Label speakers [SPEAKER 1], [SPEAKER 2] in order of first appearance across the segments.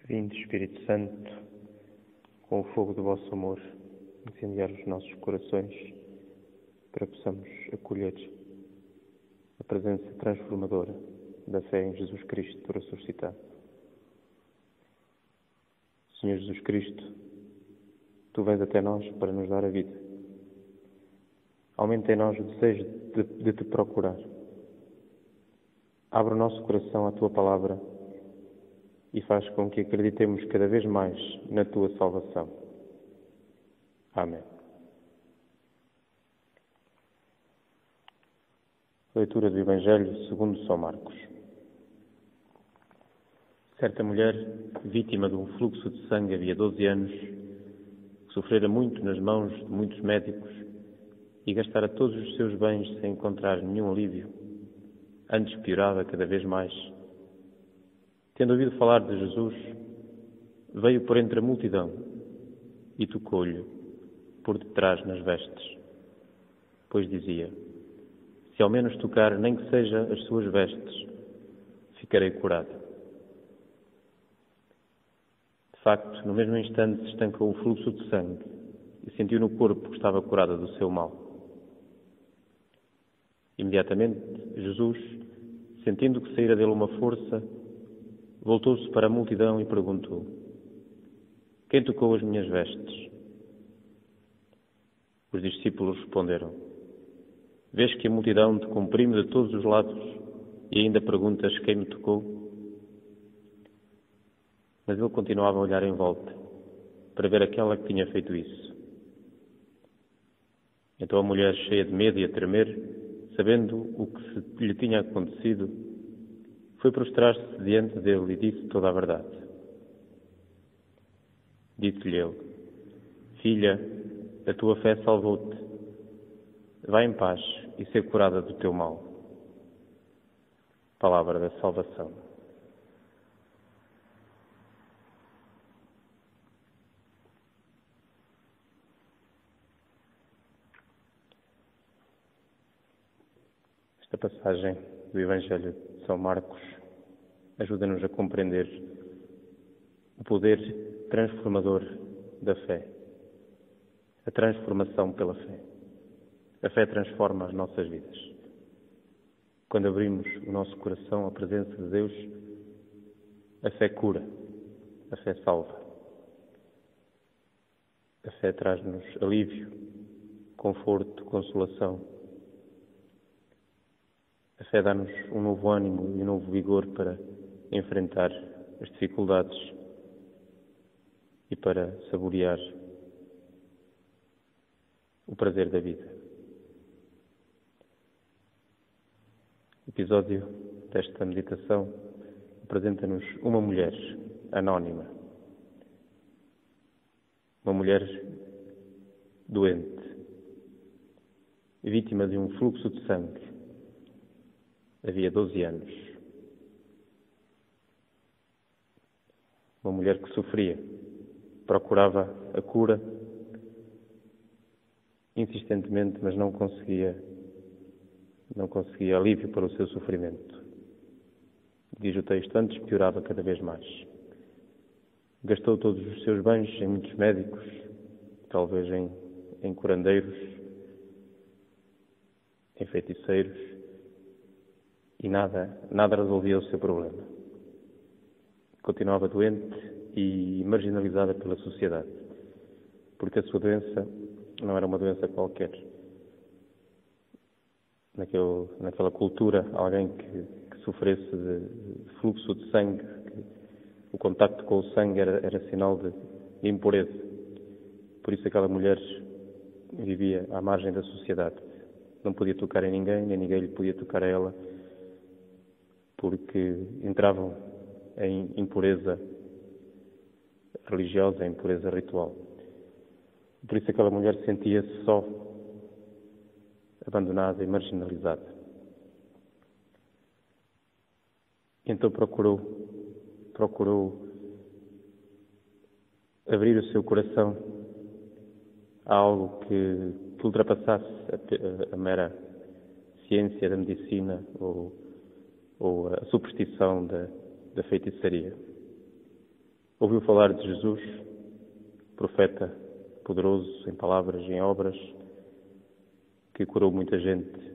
[SPEAKER 1] Vinde, Espírito Santo, com o fogo do vosso amor, incendiar os nossos corações, para que possamos acolher a presença transformadora da fé em Jesus Cristo ressuscitado. Senhor Jesus Cristo, Tu vens até nós para nos dar a vida. Aumenta em nós o desejo de Te procurar. Abre o nosso coração à Tua palavra e faz com que acreditemos cada vez mais na Tua salvação. Amém. Leitura do Evangelho segundo São Marcos. Certa mulher, vítima de um fluxo de sangue havia 12 anos, que sofrera muito nas mãos de muitos médicos e gastara todos os seus bens sem encontrar nenhum alívio, antes piorava cada vez mais. Tendo ouvido falar de Jesus, veio por entre a multidão e tocou-lhe por detrás nas vestes, pois dizia: se ao menos tocar nem que seja as suas vestes, ficarei curado. De facto, no mesmo instante se estancou o fluxo de sangue e sentiu no corpo que estava curada do seu mal. Imediatamente, Jesus, sentindo que saíra dele uma força, voltou-se para a multidão e perguntou: quem tocou as minhas vestes? Os discípulos responderam: vês que a multidão te comprime de todos os lados e ainda perguntas quem me tocou? Mas ele continuava a olhar em volta para ver aquela que tinha feito isso. Então a mulher, cheia de medo e a tremer, sabendo o que lhe tinha acontecido, foi prostrar-se diante dele e disse toda a verdade. Disse-lhe ele: filha, a tua fé salvou-te. Vai em paz e ser curada do teu mal. Palavra da salvação. Esta passagem do Evangelho de São Marcos ajuda-nos a compreender o poder transformador da fé, a transformação pela fé. A fé transforma as nossas vidas. Quando abrimos o nosso coração à presença de Deus, a fé cura, a fé salva. A fé traz-nos alívio, conforto, consolação. A fé dá-nos um novo ânimo e um novo vigor para enfrentar as dificuldades e para saborear o prazer da vida. O episódio desta meditação apresenta-nos uma mulher anónima, uma mulher doente, vítima de um fluxo de sangue. Havia 12 anos. Uma mulher que sofria, procurava a cura insistentemente, mas não conseguia alívio para o seu sofrimento. Diz o texto, antes piorava cada vez mais. Gastou todos os seus bens em muitos médicos, talvez em curandeiros, em feiticeiros, e nada resolvia o seu problema. Continuava doente e marginalizada pela sociedade, porque a sua doença não era uma doença qualquer. Naquela cultura, alguém que sofresse de fluxo de sangue, o contacto com o sangue era sinal de impureza. Por isso aquela mulher vivia à margem da sociedade. Não podia tocar em ninguém, nem ninguém lhe podia tocar a ela, porque entravam em impureza religiosa, em impureza ritual. Por isso aquela mulher sentia-se só, abandonada e marginalizada. Então procurou abrir o seu coração a algo que ultrapassasse a mera ciência da medicina ou a superstição da feitiçaria. Ouviu falar de Jesus, profeta poderoso em palavras e em obras, que curou muita gente,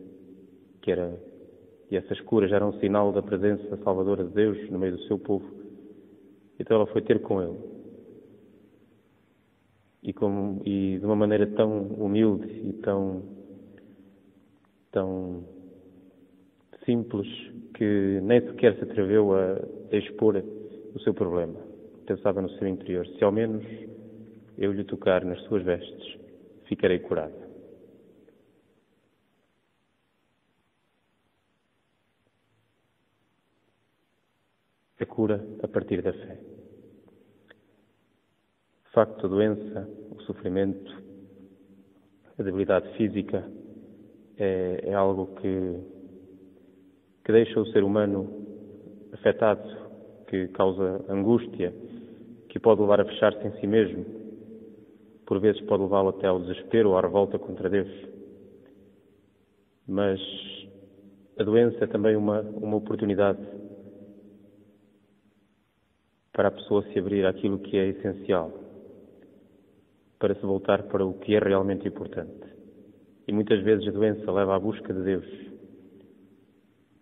[SPEAKER 1] e essas curas eram um sinal da presença salvadora de Deus no meio do seu povo. Então ela foi ter com ele. E de uma maneira tão humilde e tão simples, que nem sequer se atreveu a expor o seu problema. Pensava no seu interior: se ao menos eu lhe tocar nas suas vestes, ficarei curado. A cura a partir da fé. De facto, a doença, o sofrimento, a debilidade física é algo que deixa o ser humano afetado, que causa angústia, que pode levar a fechar-se em si mesmo. Por vezes pode levá-lo até ao desespero ou à revolta contra Deus. Mas a doença é também uma oportunidade para a pessoa se abrir àquilo que é essencial, para se voltar para o que é realmente importante. E muitas vezes a doença leva à busca de Deus,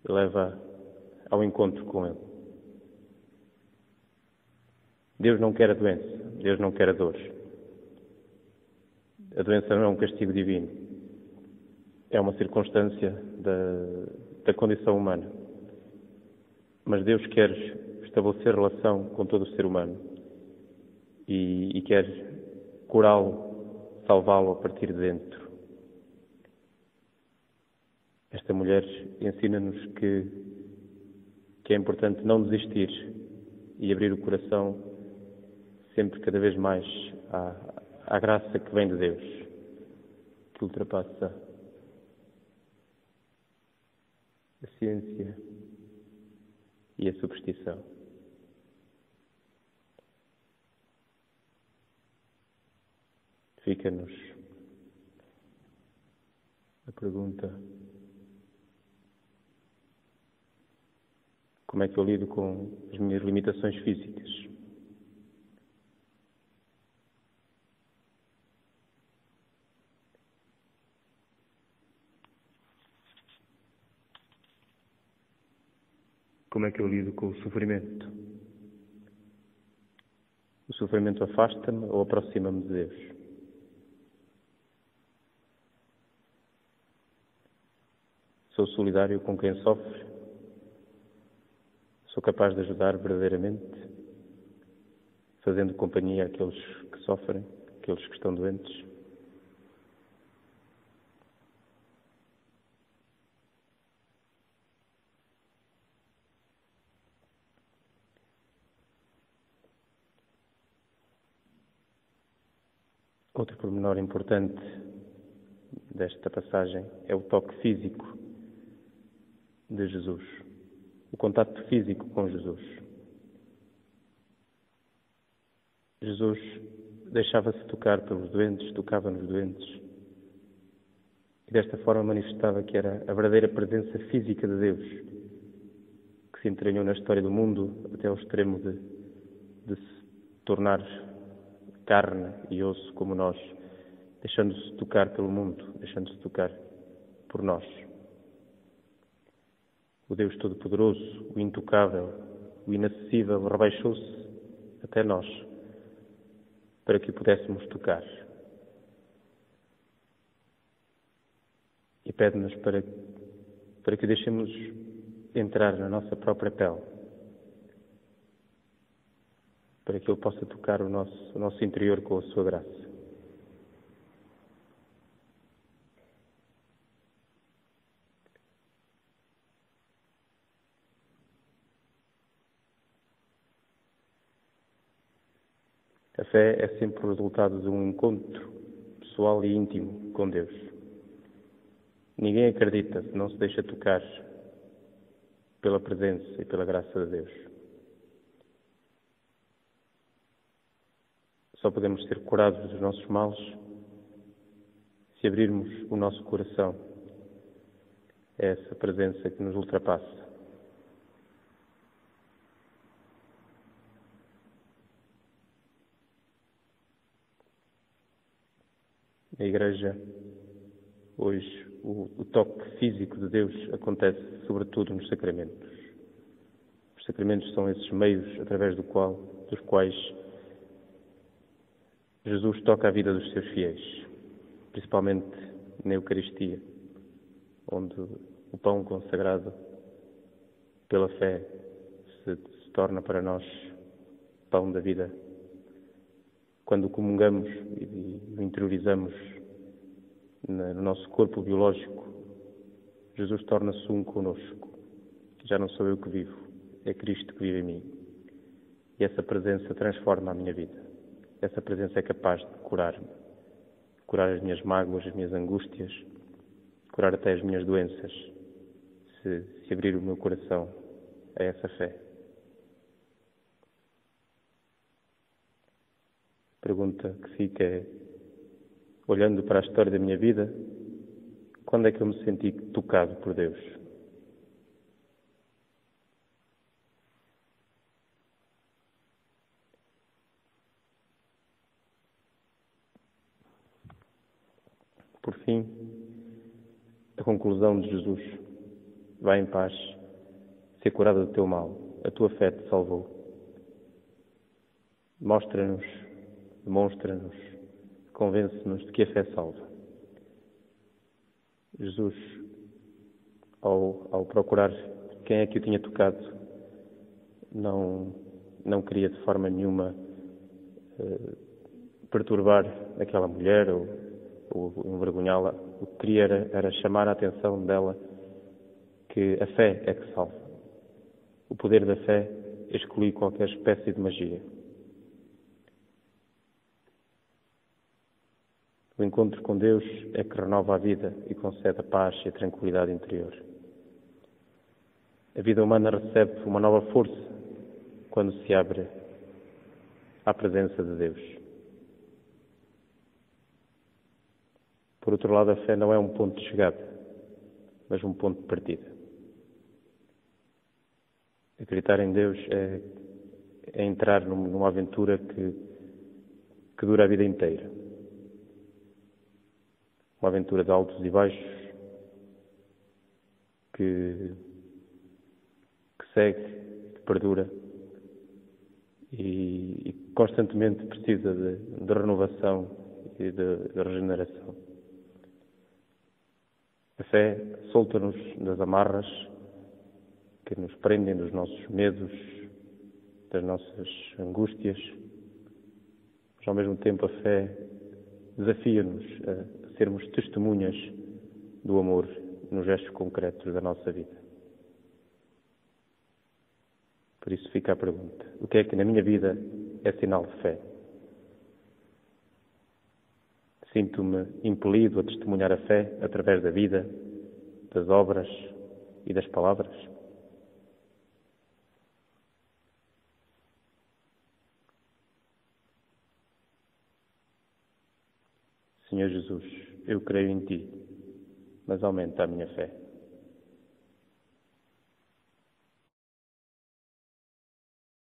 [SPEAKER 1] leva ao encontro com Ele. Deus não quer a doença, Deus não quer a dor. A doença não é um castigo divino, é uma circunstância da condição humana. Mas Deus quer estabelecer relação com todo o ser humano e quer curá-lo, salvá-lo a partir de dentro. Esta mulher ensina-nos que é importante não desistir e abrir o coração sempre cada vez mais à graça que vem de Deus, que ultrapassa a ciência e a superstição. Fica-nos a pergunta: como é que eu lido com as minhas limitações físicas? Como é que eu lido com o sofrimento? O sofrimento afasta-me ou aproxima-me de Deus? Sou solidário com quem sofre? Sou capaz de ajudar verdadeiramente, fazendo companhia àqueles que sofrem, àqueles que estão doentes? Outro pormenor importante desta passagem é o toque físico de Jesus, o contacto físico com Jesus. Jesus deixava-se tocar pelos doentes, tocava nos doentes, e desta forma manifestava que era a verdadeira presença física de Deus, que se entranhou na história do mundo até ao extremo de se tornar carne e osso como nós, deixando-se tocar pelo mundo, deixando-se tocar por nós. O Deus Todo-Poderoso, o intocável, o inacessível, rebaixou-se até nós, para que o pudéssemos tocar. E pede-nos para que o deixemos entrar na nossa própria pele, para que Ele possa tocar o nosso interior com a sua graça. A fé é sempre o resultado de um encontro pessoal e íntimo com Deus. Ninguém acredita se não se deixa tocar pela presença e pela graça de Deus. Só podemos ser curados dos nossos males se abrirmos o nosso coração a essa presença que nos ultrapassa. Na Igreja, hoje, o toque físico de Deus acontece sobretudo nos sacramentos. Os sacramentos são esses meios através dos quais Jesus toca a vida dos seus fiéis, principalmente na Eucaristia, onde o pão consagrado pela fé se torna para nós pão da vida. Quando o comungamos e o interiorizamos no nosso corpo biológico, Jesus torna-se um conosco. Já não sou eu que vivo, é Cristo que vive em mim. E essa presença transforma a minha vida. Essa presença é capaz de curar-me, curar as minhas mágoas, as minhas angústias, curar até as minhas doenças, se abrir o meu coração a essa fé. A pergunta que fica é, olhando para a história da minha vida, quando é que eu me senti tocado por Deus? Por fim, a conclusão de Jesus: vai em paz, ser curado do teu mal, a tua fé te salvou. Mostra-nos, demonstra-nos, convence-nos de que a fé salva. Jesus, ao procurar quem é que o tinha tocado, não queria de forma nenhuma perturbar aquela mulher ou envergonhá-la. O que queria era chamar a atenção dela que a fé é que salva. O poder da fé exclui qualquer espécie de magia. O encontro com Deus é que renova a vida e concede a paz e a tranquilidade interior. A vida humana recebe uma nova força quando se abre à presença de Deus. Por outro lado, a fé não é um ponto de chegada, mas um ponto de partida. Acreditar em Deus é entrar numa aventura que dura a vida inteira. Uma aventura de altos e baixos que segue, que perdura e constantemente precisa de renovação e de regeneração. A fé solta-nos das amarras que nos prendem dos nossos medos, das nossas angústias, mas ao mesmo tempo a fé desafia-nos a sermos testemunhas do amor nos gestos concretos da nossa vida. Por isso fica a pergunta: o que é que na minha vida é sinal de fé? Sinto-me impelido a testemunhar a fé através da vida, das obras e das palavras? Senhor Jesus, eu creio em Ti, mas aumenta a minha fé.